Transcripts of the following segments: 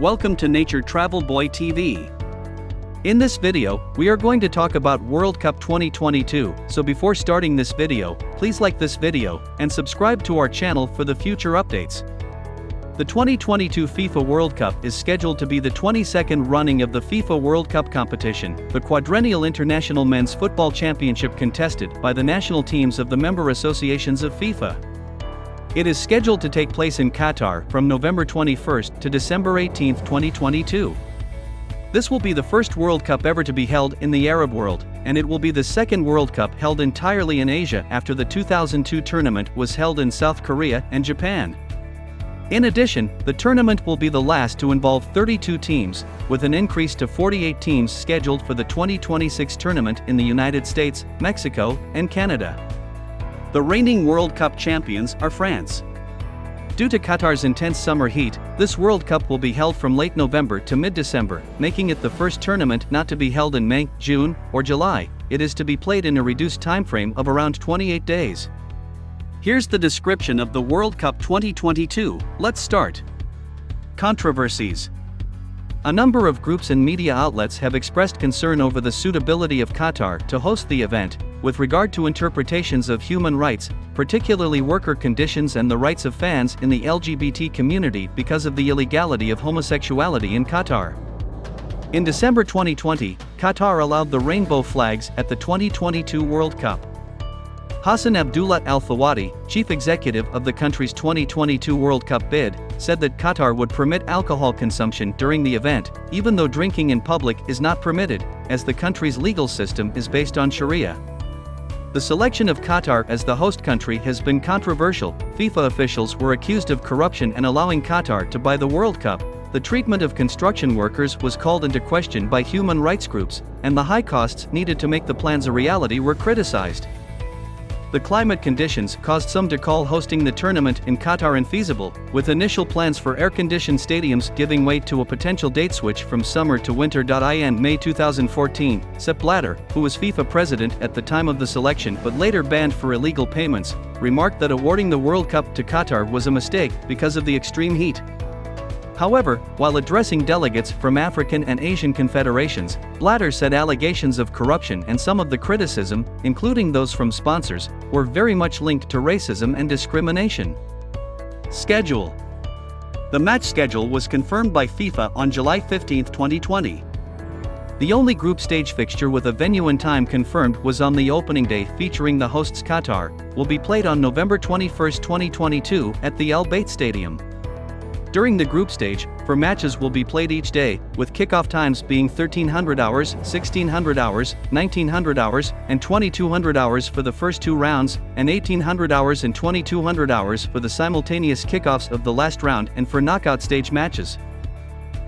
Welcome to Nature Travel Boy TV. In this video, we are going to talk about World Cup 2022, so before starting this video, please like this video, and subscribe to our channel for the future updates. The 2022 FIFA World Cup is scheduled to be the 22nd running of the FIFA World Cup competition, the quadrennial international men's football championship contested by the national teams of the member associations of FIFA. It is scheduled to take place in Qatar from November 21st to December 18, 2022. This will be the first World Cup ever to be held in the Arab world, and it will be the second World Cup held entirely in Asia after the 2002 tournament was held in South Korea and Japan. In addition, the tournament will be the last to involve 32 teams, with an increase to 48 teams scheduled for the 2026 tournament in the United States, Mexico, and Canada. The reigning World Cup champions are France. Due to Qatar's intense summer heat, this World Cup will be held from late November to mid-December, making it the first tournament not to be held in May, June, or July. It is to be played in a reduced timeframe of around 28 days. Here's the description of the World Cup 2022. Let's start. Controversies. A number of groups and media outlets have expressed concern over the suitability of Qatar to host the event, with regard to interpretations of human rights, particularly worker conditions and the rights of fans in the LGBT community because of the illegality of homosexuality in Qatar. In December 2020, Qatar allowed the rainbow flags at the 2022 World Cup. Hassan Abdullah Al Thawadi, chief executive of the country's 2022 World Cup bid, said that Qatar would permit alcohol consumption during the event, even though drinking in public is not permitted, as the country's legal system is based on Sharia. The selection of Qatar as the host country has been controversial. FIFA officials were accused of corruption and allowing Qatar to buy the World Cup. The treatment of construction workers was called into question by human rights groups, and the high costs needed to make the plans a reality were criticized. The climate conditions caused some to call hosting the tournament in Qatar infeasible, with initial plans for air-conditioned stadiums giving way to a potential date switch from summer to winter. In May 2014, Sepp Blatter, who was FIFA president at the time of the selection but later banned for illegal payments, remarked that awarding the World Cup to Qatar was a mistake because of the extreme heat. However, while addressing delegates from African and Asian confederations, Blatter said allegations of corruption and some of the criticism, including those from sponsors, were very much linked to racism and discrimination. Schedule. The match schedule was confirmed by FIFA on July 15, 2020. The only group stage fixture with a venue and time confirmed was on the opening day, featuring the hosts Qatar, will be played on November 21, 2022 at the Al Bayt Stadium. During the group stage, 4 matches will be played each day, with kickoff times being 1300 hours, 1600 hours, 1900 hours, and 2200 hours for the first 2 rounds, and 1800 hours and 2200 hours for the simultaneous kickoffs of the last round and for knockout stage matches.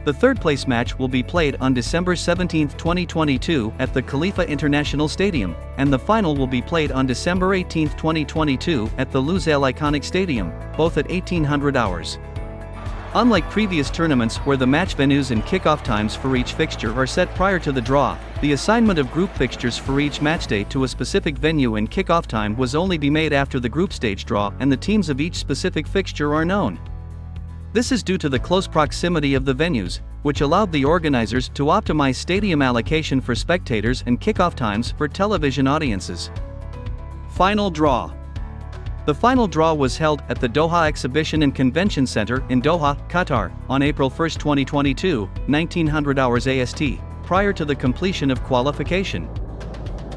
The third-place match will be played on December 17, 2022 at the Khalifa International Stadium, and the final will be played on December 18, 2022 at the Lusail Iconic Stadium, both at 1800 hours. Unlike previous tournaments where the match venues and kickoff times for each fixture are set prior to the draw, the assignment of group fixtures for each matchday to a specific venue and kickoff time was only be made after the group stage draw and the teams of each specific fixture are known. This is due to the close proximity of the venues, which allowed the organizers to optimize stadium allocation for spectators and kickoff times for television audiences. Final draw. The final draw was held at the Doha Exhibition and Convention Center in Doha, Qatar, on April 1, 2022, 1900 hours AST, prior to the completion of qualification.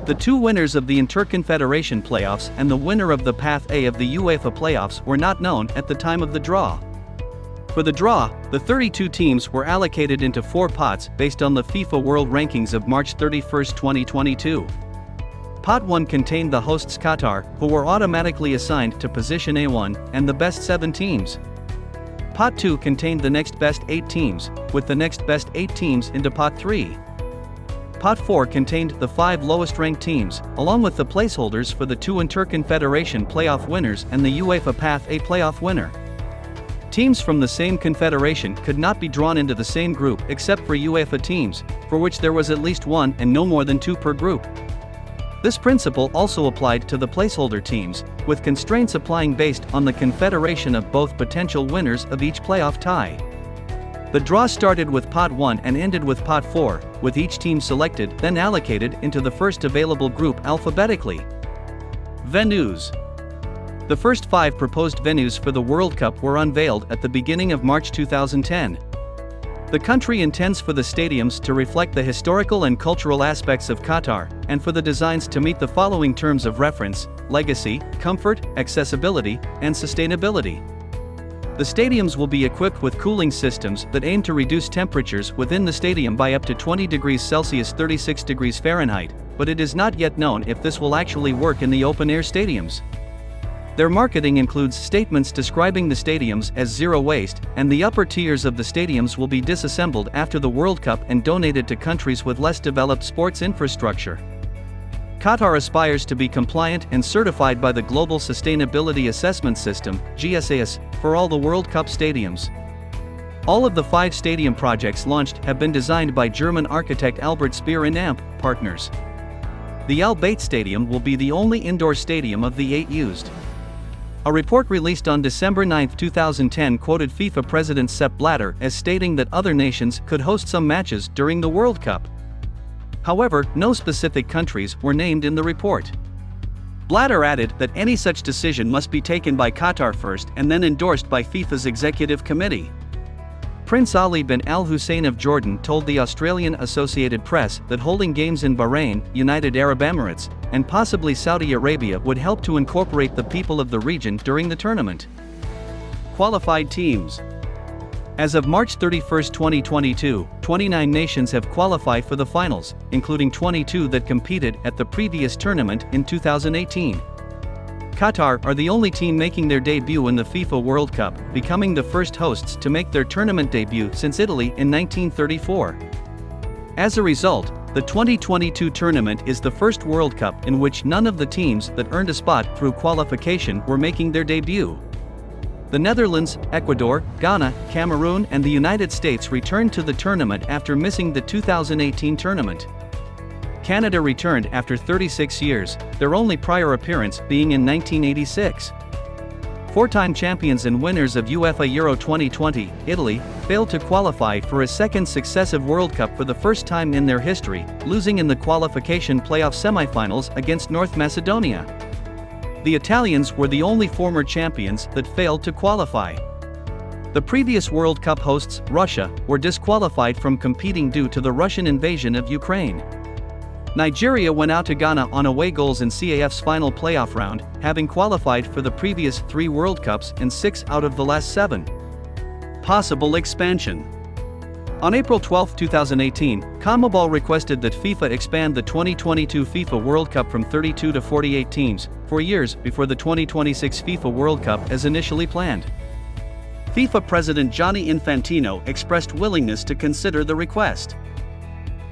The 2 winners of the Interconfederation playoffs and the winner of the Path A of the UEFA playoffs were not known at the time of the draw. For the draw, the 32 teams were allocated into 4 pots based on the FIFA World Rankings of March 31, 2022. Pot 1 contained the hosts Qatar, who were automatically assigned to position A1, and the best 7 teams. Pot 2 contained the next best 8 teams, with the next best 8 teams into Pot 3. Pot 4 contained the 5 lowest-ranked teams, along with the placeholders for the 2 Interconfederation playoff winners and the UEFA Path A playoff winner. Teams from the same confederation could not be drawn into the same group except for UEFA teams, for which there was at least 1 and no more than 2 per group. This principle also applied to the placeholder teams, with constraints applying based on the confederation of both potential winners of each playoff tie. The draw started with Pot 1 and ended with Pot 4, with each team selected, then allocated into the first available group alphabetically. Venues. The first 5 proposed venues for the World Cup were unveiled at the beginning of March 2010. The country intends for the stadiums to reflect the historical and cultural aspects of Qatar, and for the designs to meet the following terms of reference: legacy, comfort, accessibility, and sustainability. The stadiums will be equipped with cooling systems that aim to reduce temperatures within the stadium by up to 20 degrees Celsius (36 degrees Fahrenheit), but it is not yet known if this will actually work in the open-air stadiums. Their marketing includes statements describing the stadiums as zero waste, and the upper tiers of the stadiums will be disassembled after the World Cup and donated to countries with less developed sports infrastructure. Qatar aspires to be compliant and certified by the Global Sustainability Assessment System, GSAS, for all the World Cup stadiums. All of the 5 stadium projects launched have been designed by German architect Albert Speer and AMP Partners. The Al Bayt Stadium will be the only indoor stadium of the 8 used. A report released on December 9, 2010 quoted FIFA President Sepp Blatter as stating that other nations could host some matches during the World Cup. However, no specific countries were named in the report. Blatter added that any such decision must be taken by Qatar first and then endorsed by FIFA's executive committee. Prince Ali bin Al Hussein of Jordan told the Australian Associated Press that holding games in Bahrain, United Arab Emirates, and possibly Saudi Arabia would help to incorporate the people of the region during the tournament. Qualified teams. As of March 31, 2022, 29 nations have qualified for the finals, including 22 that competed at the previous tournament in 2018. Qatar are the only team making their debut in the FIFA World Cup, becoming the first hosts to make their tournament debut since Italy in 1934. As a result, the 2022 tournament is the first World Cup in which none of the teams that earned a spot through qualification were making their debut. The Netherlands, Ecuador, Ghana, Cameroon, and the United States returned to the tournament after missing the 2018 tournament. Canada returned after 36 years, their only prior appearance being in 1986. 4-time champions and winners of UEFA Euro 2020, Italy, failed to qualify for a second successive World Cup for the first time in their history, losing in the qualification playoff semifinals against North Macedonia. The Italians were the only former champions that failed to qualify. The previous World Cup hosts, Russia, were disqualified from competing due to the Russian invasion of Ukraine. Nigeria went out to Ghana on away goals in CAF's final playoff round, having qualified for the previous 3 World Cups in 6 out of the last 7. Possible expansion. On April 12, 2018, CONMEBOL requested that FIFA expand the 2022 FIFA World Cup from 32 to 48 teams, 4 years before the 2026 FIFA World Cup as initially planned. FIFA President Gianni Infantino expressed willingness to consider the request.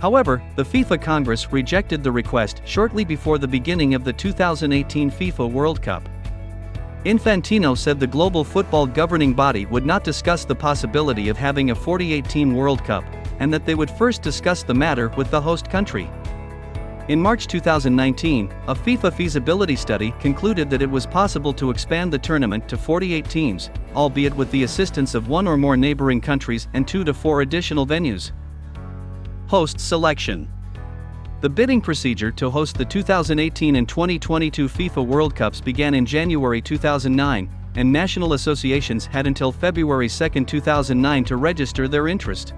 However, the FIFA Congress rejected the request shortly before the beginning of the 2018 FIFA World Cup. Infantino said the global football governing body would not discuss the possibility of having a 48-team World Cup, and that they would first discuss the matter with the host country. In March 2019, a FIFA feasibility study concluded that it was possible to expand the tournament to 48 teams, albeit with the assistance of 1 or more neighboring countries and 2 to 4 additional venues. Host selection. The bidding procedure to host the 2018 and 2022 FIFA World Cups began in January 2009, and national associations had until February 2, 2009 to register their interest.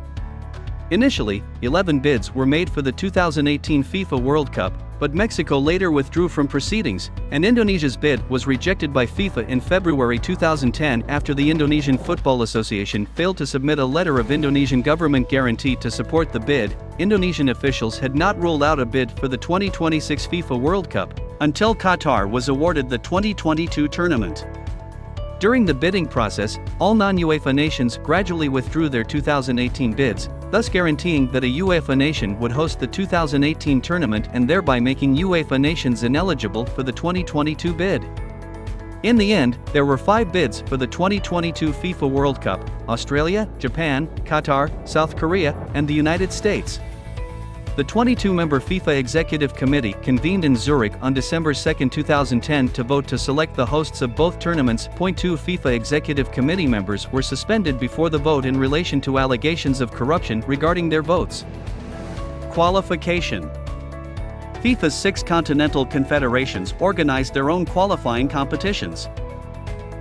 Initially, 11 bids were made for the 2018 FIFA World Cup, but Mexico later withdrew from proceedings, and Indonesia's bid was rejected by FIFA in February 2010 after the Indonesian Football Association failed to submit a letter of Indonesian government guarantee to support the bid. Indonesian officials had not ruled out a bid for the 2026 FIFA World Cup until Qatar was awarded the 2022 tournament. During the bidding process, all non-UEFA nations gradually withdrew their 2018 bids, thus guaranteeing that a UEFA nation would host the 2018 tournament and thereby making UEFA nations ineligible for the 2022 bid. In the end, there were 5 bids for the 2022 FIFA World Cup: Australia, Japan, Qatar, South Korea, and the United States. The 22-member FIFA Executive Committee convened in Zurich on December 2, 2010 to vote to select the hosts of both tournaments. Point 2 FIFA Executive Committee members were suspended before the vote in relation to allegations of corruption regarding their votes. Qualification. FIFA's 6 continental confederations organized their own qualifying competitions.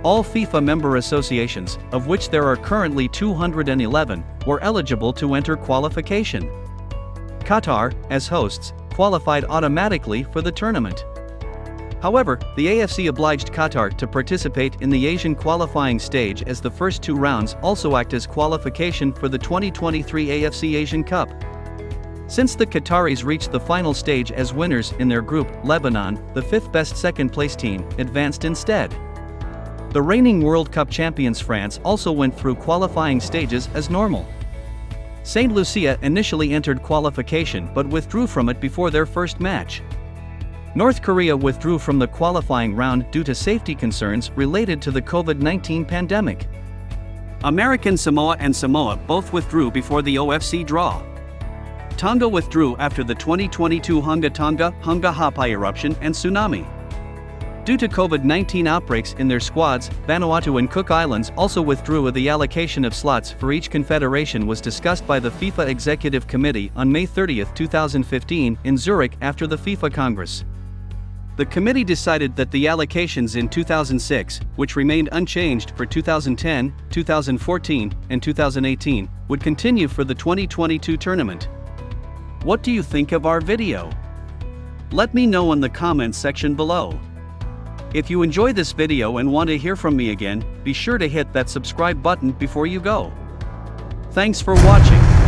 All FIFA member associations, of which there are currently 211, were eligible to enter qualification. Qatar, as hosts, qualified automatically for the tournament. However, the AFC obliged Qatar to participate in the Asian qualifying stage, as the first 2 rounds also act as qualification for the 2023 AFC Asian Cup. Since the Qataris reached the final stage as winners in their group, Lebanon, the 5th best second-place team, advanced instead. The reigning World Cup champions France also went through qualifying stages as normal. St. Lucia initially entered qualification but withdrew from it before their first match. North Korea withdrew from the qualifying round due to safety concerns related to the COVID-19 pandemic. American Samoa and Samoa both withdrew before the OFC draw. Tonga withdrew after the 2022 Tonga Hapai eruption and tsunami. Due to COVID-19 outbreaks in their squads, Vanuatu and Cook Islands also withdrew. The allocation of slots for each confederation was discussed by the FIFA Executive Committee on May 30, 2015, in Zurich after the FIFA Congress. The committee decided that the allocations in 2006, which remained unchanged for 2010, 2014, and 2018, would continue for the 2022 tournament. What do you think of our video? Let me know in the comments section below. If you enjoy this video and want to hear from me again, be sure to hit that subscribe button before you go. Thanks for watching.